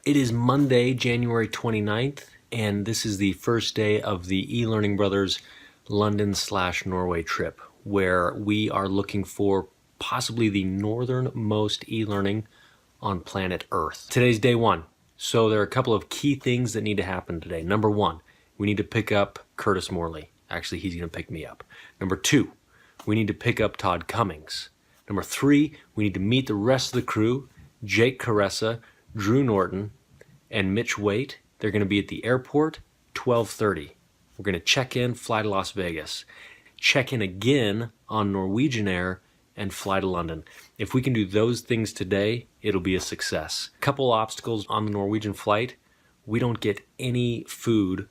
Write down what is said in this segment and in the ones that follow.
It is Monday, January 29th, and this is the first day of the eLearning Brothers London/Norway trip, where we are looking for possibly the northernmost e-learning on planet Earth. Today's day one, so there are a couple of key things that need to happen today. Number one, we need to pick up Curtis Morley. Actually, he's going to pick me up. Number two, we need to pick up Todd Cummings. Number three, we need to meet the rest of the crew, Jake Caressa, Drew Norton, and Mitch Waite. They're going to be at the airport 12:30. We're going to check in, fly to Las Vegas, check in again on Norwegian Air, and fly to London. If we can do those things today, it'll be a success. Couple obstacles on the Norwegian flight. We don't get any food,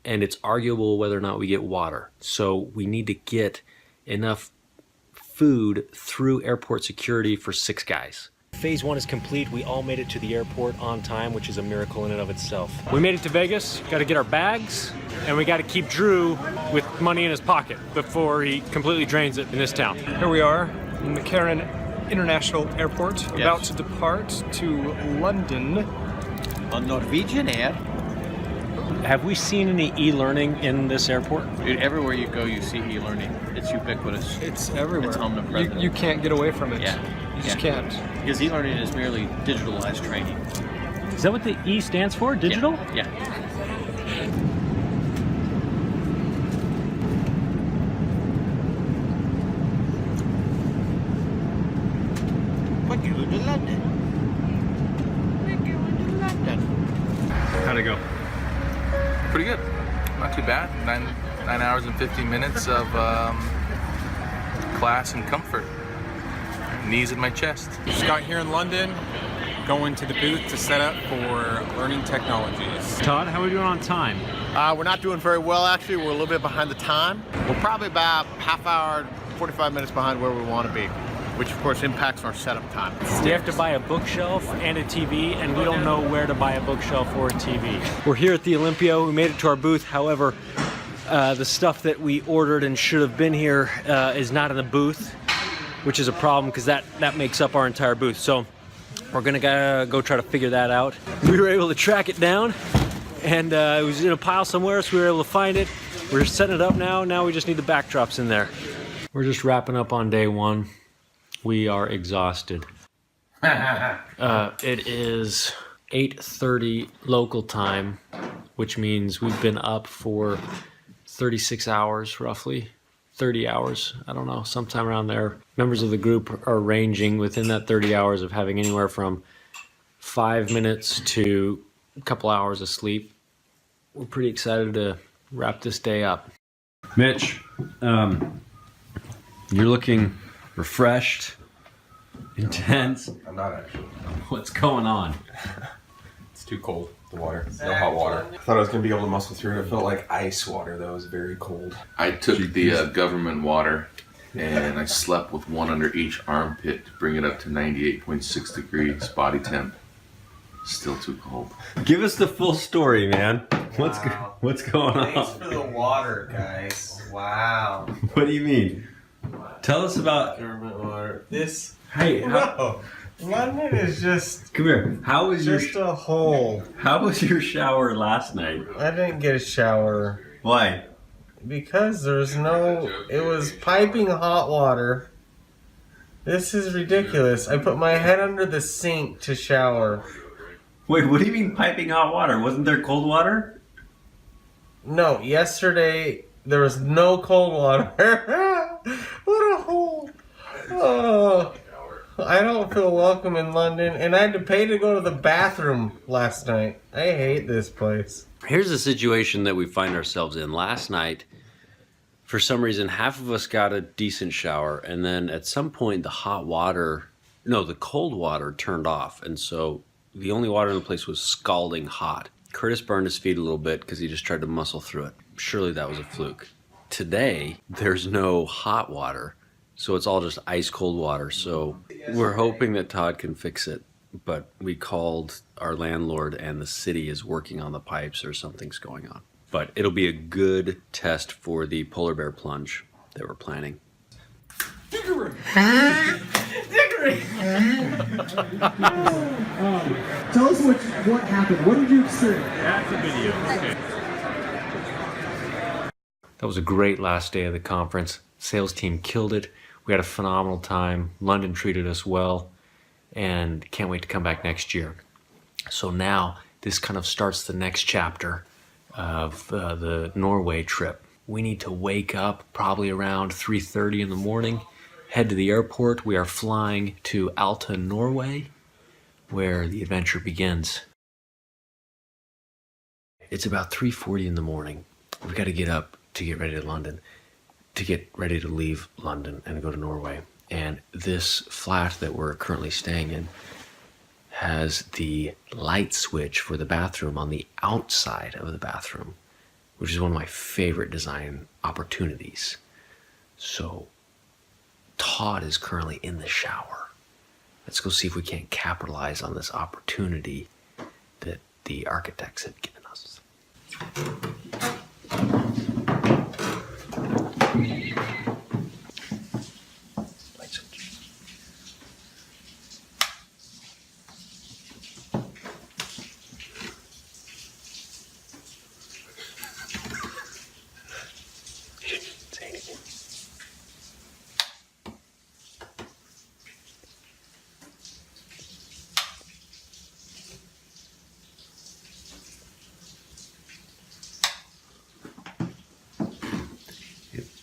and it's arguable whether or not we get water. So we need to get enough food through airport security for 6 guys. Phase one is complete. We all made it to the airport on time, which is a miracle in and of itself. We made it to Vegas, got to get our bags, and we got to keep Drew with money in his pocket before he completely drains it in this town. Here we are in McCarran International Airport, about to depart to London. On Norwegian Air. Have we seen any e-learning in this airport? Dude, everywhere you go, you see e-learning. It's ubiquitous. It's everywhere. It's omnipresent. You can't get away from it. Yeah. You just can't. Because e-learning is merely digitalized training. Is that what the E stands for? Digital? Yeah. What you going to London? We're going to London. How'd it go? Pretty good. Not too bad. 9 hours and 15 minutes of class and comfort. Knees in my chest. Just got here in London, going to the booth to set up for learning technologies. Todd, how are we doing on time? We're not doing very well, actually. We're a little bit behind the time. We're probably about half hour, 45 minutes behind where we want to be, which of course impacts our setup time. We have to buy a bookshelf and a TV, and we don't know where to buy a bookshelf or a TV. We're here at the Olympia. We made it to our booth. However, the stuff that we ordered and should have been here is not in the booth, which is a problem because that makes up our entire booth. So we're gonna go try to figure that out. We were able to track it down, and it was in a pile somewhere, so we were able to find it. We're setting it up now. Now we just need the backdrops in there. We're just wrapping up on day one. We are exhausted. It is 8:30 local time, which means we've been up for 36 hours, roughly. 30 hours, I don't know, sometime around there. Members of the group are ranging within that 30 hours of having anywhere from 5 minutes to a couple hours of sleep. We're pretty excited to wrap this day up. Mitch, you're looking refreshed, intense. I'm not actually. What's going on? It's too cold, the water. No hot water. I thought I was going to be able to muscle through it. It felt like ice water, though. It was very cold. I took the government water and I slept with one under each armpit to bring it up to 98.6 degrees body temp. Still too cold. Give us the full story, man. What's going on? Thanks for the water, guys. Wow. What do you mean? Tell us about Government water. This. Hey, No. London is just. come here. How was Just a hole. How was your shower last night? I didn't get a shower Why? because there's no. It was piping hot water. This is ridiculous. I put my head under the sink to shower. Wait, what do you mean piping hot water? Wasn't there cold water? No, yesterday there was no cold water. What a hole. Oh. I don't feel welcome in London, and I had to pay to go to the bathroom last night. I hate this place. Here's the situation that we find ourselves in. Last night, for some reason, half of us got a decent shower, and then at some point the cold water turned off, and so the only water in the place was scalding hot. Curtis burned his feet a little bit because he just tried to muscle through it. Surely that was a fluke. Today, there's no hot water, so it's all just ice cold water. So we're hoping that Todd can fix it, but we called our landlord and the city is working on the pipes or something's going on. But it'll be a good test for the polar bear plunge that we're planning. Tell us what happened. What did you experience? That's a video. Okay. That was a great last day of the conference. Sales team killed it. We had a phenomenal time. London treated us well, and can't wait to come back next year. So now this kind of starts the next chapter of the Norway trip. We need to wake up probably around 3:30 in the morning, head to the airport. We are flying to Alta, Norway, where the adventure begins. It's about 3:40 in the morning. We've got to get up to get ready to London, to get ready to leave London and go to Norway. And this flat that we're currently staying in has the light switch for the bathroom on the outside of the bathroom, which is one of my favorite design opportunities. So Todd is currently in the shower. Let's go see if we can't capitalize on this opportunity that the architects have given us. Light switch. Say anything.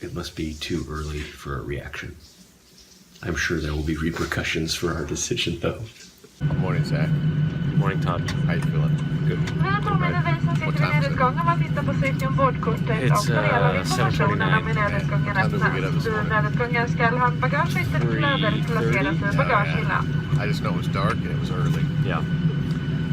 It must be too early for a reaction. I'm sure there will be repercussions for our decision, though. Good morning, Zach. Good morning, Todd. How you feeling? Good. What time is it? It's 7:29. I just know it was dark and it was early. Yeah.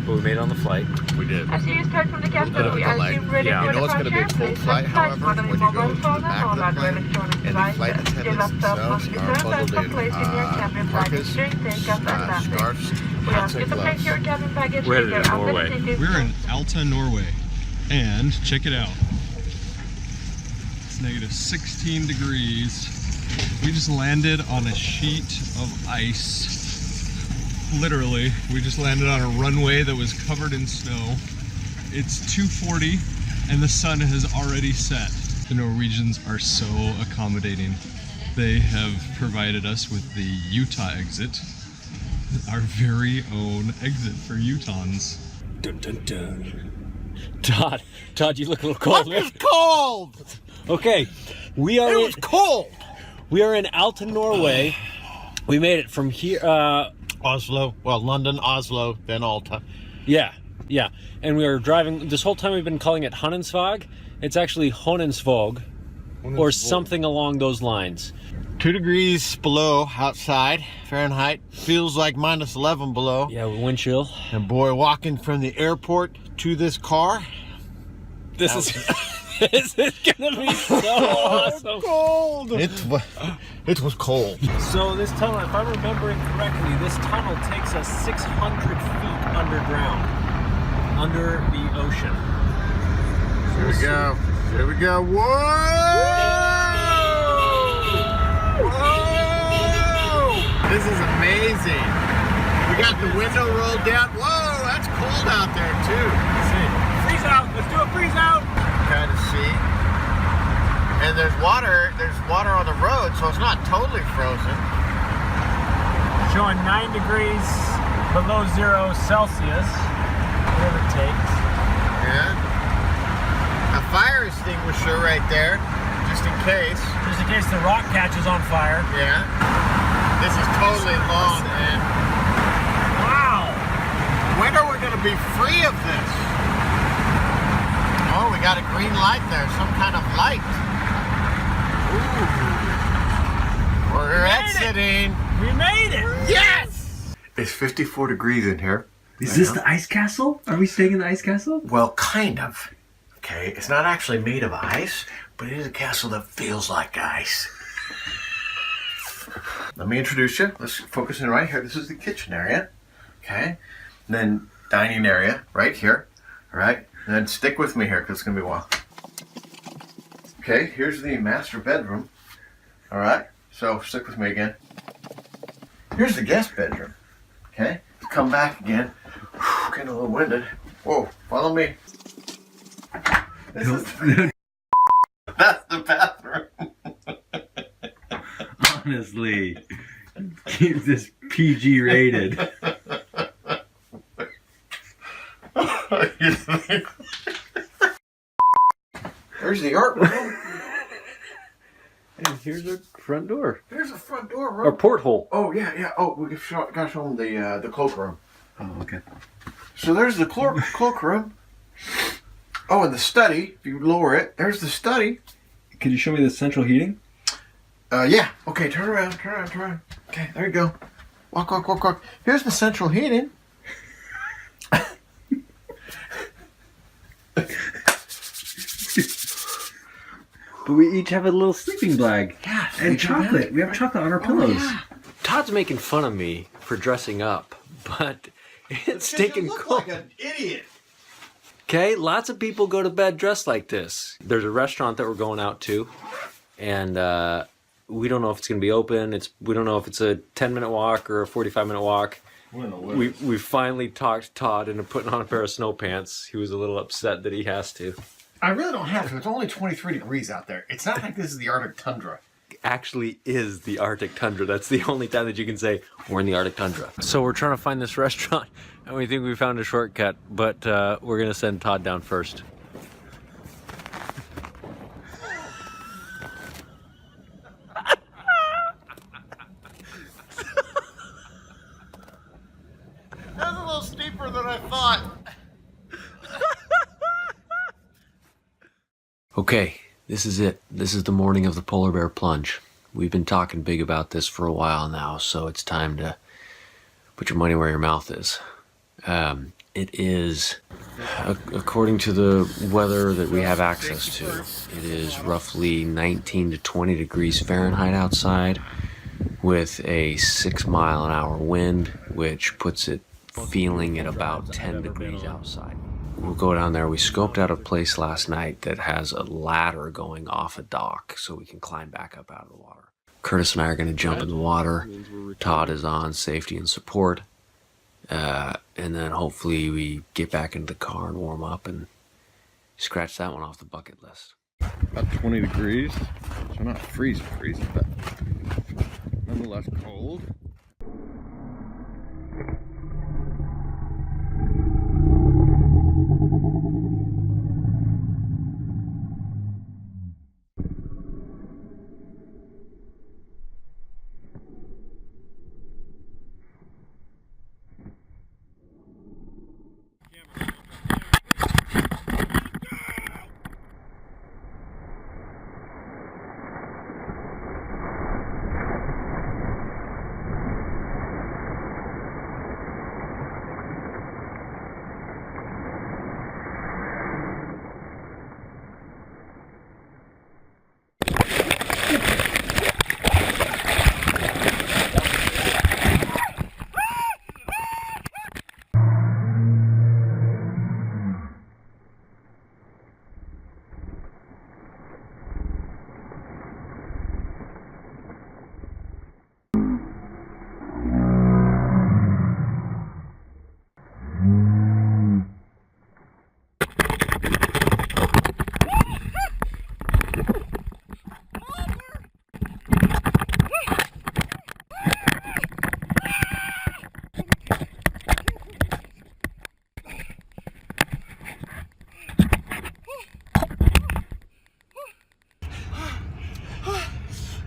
But we made it on the flight. We did. As you just heard from the captain, Bit of a we are delay. soon ready Yeah. for You know it's going to be a departure. cold Please flight, set flight however, mode on when your you go mobile to the phone and back all of the other plane electronic and the flight devices. Your attendants laptop must be themselves are turned off bundled for placing your in cabin parkas, baggage during takeoff and landing. scarves, We hats, ask you and to place gloves. your cabin baggage We're headed either to under Norway. the seat. We're in Alta, Norway, and check it out. It's negative 16 degrees. We just landed on a sheet of ice. Literally, we just landed on a runway that was covered in snow. It's 2:40 and the sun has already set. The Norwegians are so accommodating. They have provided us with the Utah exit, our very own exit for Utahns. Dun, dun, dun. Todd, you look a little cold. It's cold! Okay, we are. It was cold! We are in Alta, Norway. We made it from here. Oslo, well, London, Oslo, then Alta. Yeah. And we were driving. This whole time we've been calling it Honningsvåg. It's actually Honningsvåg, or something along those lines. 2 degrees below outside, Fahrenheit. Feels like minus 11 below. Yeah, with wind chill. And boy, walking from the airport to this car. This is gonna be so awesome. Cold. It was cold. So this tunnel, if I'm remembering correctly, this tunnel takes us 600 feet underground, under the ocean. Here we go. Here we go. Whoa! This is amazing. We got the window rolled down. Whoa, that's cold out there too. Freeze out. Let's do a freeze out. Kind of see. And there's water on the road, so it's not totally frozen. Showing 9 degrees below 0 Celsius. Whatever it takes. Yeah. A fire extinguisher right there, just in case. Just in case the rock catches on fire. Yeah. This is totally long, man. Wow. When are we going to be free of this? Oh, we got a green light there, some kind of light. Ooh. We're exiting. We made it. Yes! It's 54 degrees in here. Is this the ice castle? Are we staying in the ice castle? Well, kind of. Okay, it's not actually made of ice, but it is a castle that feels like ice. Let me introduce you. Let's focus in right here. This is the kitchen area. Okay. And then dining area right here. All right. And then stick with me here because it's going to be a while. Okay, here's the master bedroom. All right. So stick with me again. Here's the guest bedroom. Okay, let's come back again. Whew, getting a little winded. Whoa, follow me. This is that's the bathroom. Honestly, keep this PG rated. There's the art room. And here's our front door. There's a front door room. Or porthole. Oh yeah, yeah. Oh, we gotta show them the cloakroom. Oh, okay. So there's the cloakroom. Oh, and the study. If you lower it, there's the study. Could you show me the central heating? Yeah. Okay, turn around. Okay, there you go. Walk. Here's the central heating. But we each have a little sleeping bag. Yeah. And chocolate. We have chocolate on our pillows. Yeah. Todd's making fun of me for dressing up, but it's stinking cold. Like an idiot. Okay, lots of people go to bed dressed like this. There's a restaurant that we're going out to, and we don't know if it's going to be open. We don't know if it's a 10-minute walk or a 45-minute walk. We finally talked Todd into putting on a pair of snow pants. He was a little upset that he has to. I really don't have to. It's only 23 degrees out there. It's not like this is the Arctic tundra. Actually is the Arctic tundra. That's the only time that you can say we're in the Arctic tundra. So we're trying to find this restaurant, and we think we found a shortcut, but we're gonna send Todd down first. That's a little steeper than I thought. Okay, this is it. This is the morning of the polar bear plunge. We've been talking big about this for a while now, so it's time to put your money where your mouth is. It is, according to the weather that we have access to, it is roughly 19 to 20 degrees Fahrenheit outside with a 6-mile-an-hour wind, which puts it feeling at about 10 degrees outside. We'll go down there. We scoped out a place last night that has a ladder going off a dock so we can climb back up out of the water. Curtis and I are going to jump in the water. Todd is on safety and support. And then hopefully we get back into the car and warm up and scratch that one off the bucket list. About 20 degrees, so not freezing, but nonetheless cold.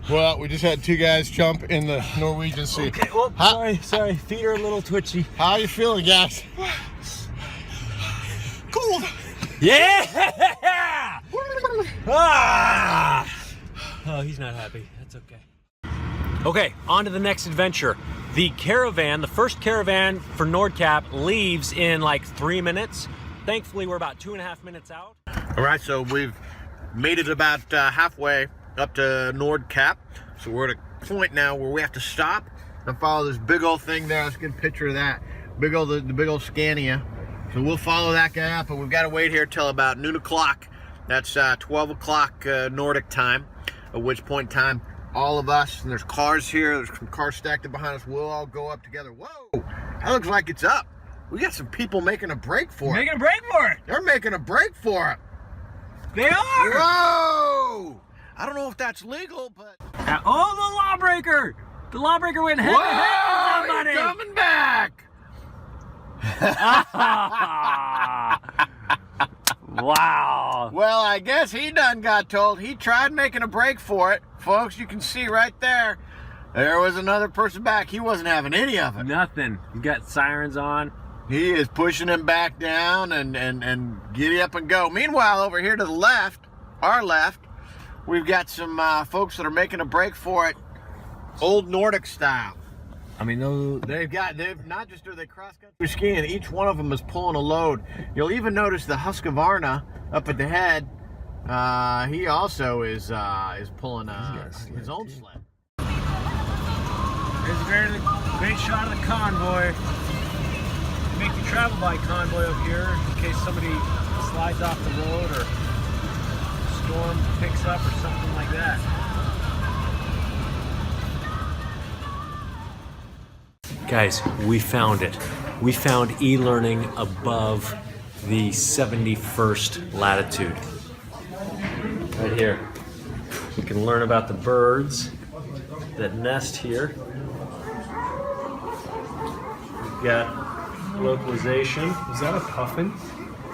Well, we just had two guys jump in the Norwegian Sea. Okay, well, sorry. Feet are a little twitchy. How you feeling, guys? Cold. Yeah! Ah! Oh, he's not happy. That's okay. Okay, on to the next adventure. The caravan, the first caravan for Nordkapp leaves in like 3 minutes. Thankfully, we're about 2.5 minutes out. All right, so we've made it about halfway up to Nordkapp. So we're at a point now where we have to stop and follow this big old thing there. Let's get a picture of that. The big old Scania. So we'll follow that guy up, but we've got to wait here till about noon o'clock. That's 12 o'clock Nordic time, at which point in time all of us, and there's cars here. There's some cars stacked up behind us. We'll all go up together. Whoa, that looks like it's up. We got some people making a break for it. Making a break for it. They're making a break for it. They are. Whoa! I don't know if that's legal, but... Oh, the lawbreaker! The lawbreaker went head to head with somebody! He's coming back! Wow. Well, I guess he done got told. He tried making a break for it. Folks, you can see right there. There was another person back. He wasn't having any of it. Nothing. You got sirens on. He is pushing him back down and giddy up and go. Meanwhile, over here to the left, our left, we've got some folks that are making a break for it, old Nordic style. I mean, they've not just do they cross-country skiing, each one of them is pulling a load. You'll even notice the Husqvarna up at the head. He also is pulling his own sled. There's a great shot of the convoy. Make you travel by convoy up here in case somebody slides off the road or storm picks up or something like that. Guys, we found it. We found e-learning above the 71st latitude. Right here. We can learn about the birds that nest here. We've got localization. Is that a puffin?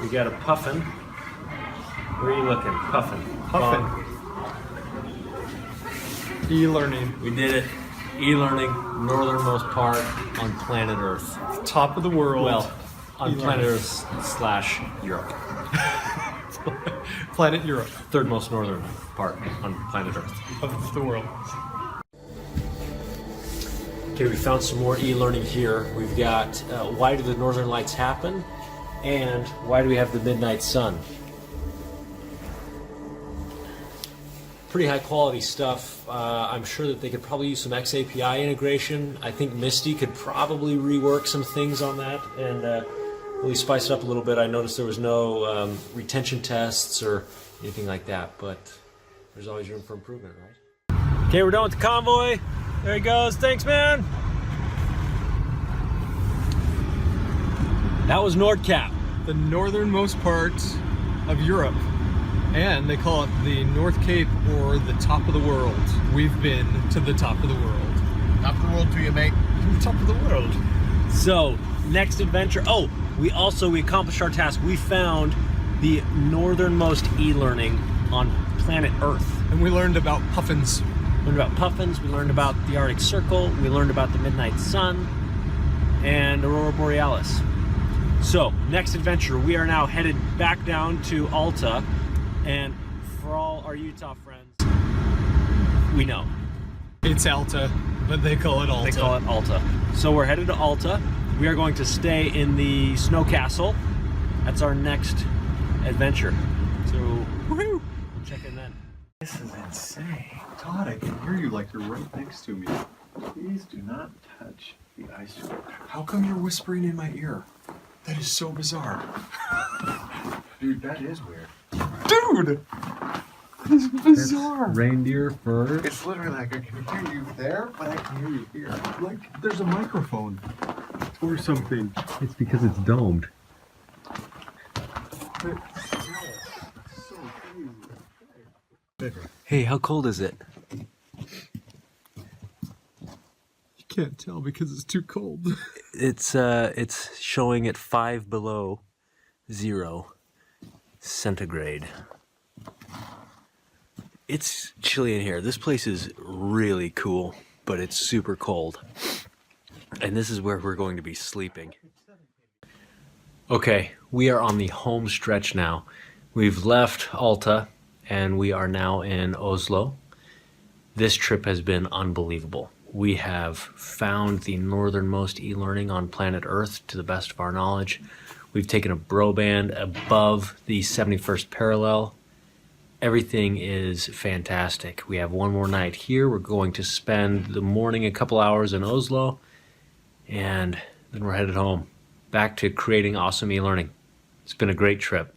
We got a puffin. Where are you looking? Puffin. Puffin. E-learning. We did it. E-learning, northernmost part on planet Earth. Top of the world. Well, on planet Earth / Europe. Planet Europe. Third most northern part on planet Earth. Of the world. Okay, we found some more e-learning here. We've got why do the northern lights happen, and why do we have the midnight sun? Pretty high quality stuff. I'm sure that they could probably use some XAPI integration. I think Misty could probably rework some things on that and really spice it up a little bit. I noticed there was no retention tests or anything like that, but there's always room for improvement, right? Okay, we're done with the convoy. There he goes. Thanks, man. That was Nordkap. The northernmost part of Europe. And they call it the North Cape or the top of the world. We've been to the top of the world. Top of the world to you, mate. To the top of the world. So, next adventure. Oh, we accomplished our task. We found the northernmost e-learning on planet Earth. And we learned about puffins. We learned about puffins, we learned about the Arctic Circle, we learned about the midnight sun, and Aurora Borealis. So, next adventure, we are now headed back down to Alta, and for all our Utah friends, we know. It's Alta, but they call it Alta. They call it Alta. So we're headed to Alta. We are going to stay in the Snow Castle. That's our next adventure. So, woohoo! We'll check in then. This is insane. Todd, I can hear you like you're right next to me. Please do not touch the ice cream. How come you're whispering in my ear? That is so bizarre. Dude, that is weird. Dude! This is bizarre. That's reindeer fur. It's literally like I can hear you there, but I can hear you here. Like there's a microphone or something. It's because it's domed. Hey, how cold is it? You can't tell because it's too cold. It's showing at 5 below 0 centigrade. It's chilly in here. This place is really cool, but it's super cold. And this is where we're going to be sleeping. Okay, we are on the home stretch now. We've left Alta and we are now in Oslo. This trip has been unbelievable. We have found the northernmost e-learning on planet Earth to the best of our knowledge. We've taken a bro band above the 71st parallel. Everything is fantastic. We have one more night here. We're going to spend the morning a couple hours in Oslo, and then we're headed home, back to creating awesome e-learning. It's been a great trip.